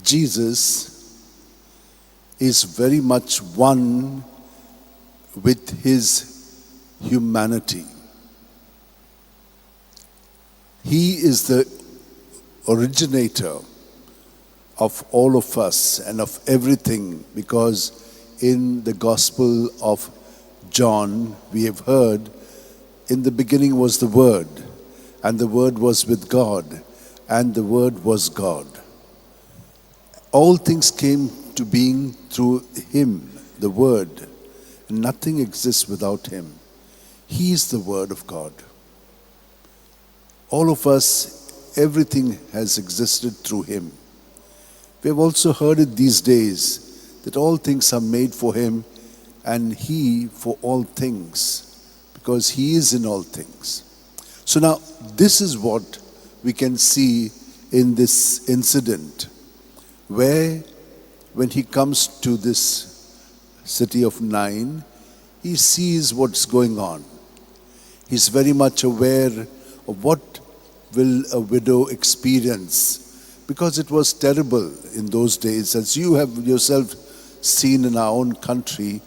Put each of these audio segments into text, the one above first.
Jesus is very much one with his humanity. He is the originator of all of us and of everything, because in the Gospel of John we have heard, in the beginning was the Word, and the Word was with God, and the Word was God. All things came to being through him, the Word, and nothing exists without him. He is the Word of God. All of us, everything has existed through him. We have also heard it these days that all things are made for him and he for all things, because he is in all things. So now this is what we can see in this incident, where when he comes to this city of Nain, he sees what's going on. He's very much aware of what will a widow experience, because it was terrible in those days, as you have yourself seen in our own country,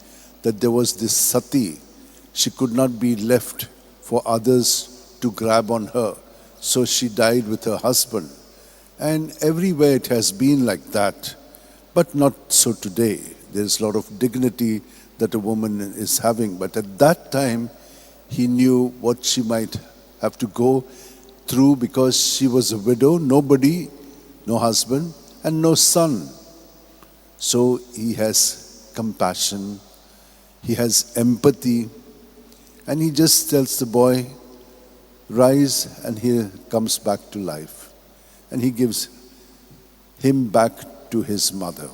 that there was this sati. She could not be left for others to grab on her, so she died with her husband. And everywhere it has been like that, but not so today. There's a lot of dignity that a woman is having, but at that time he knew what she might have to go through, because she was a widow, nobody, no husband and no son. So he has compassion, he has empathy, and he just tells the boy, rise, and he comes back to life. And he gives him back to his mother.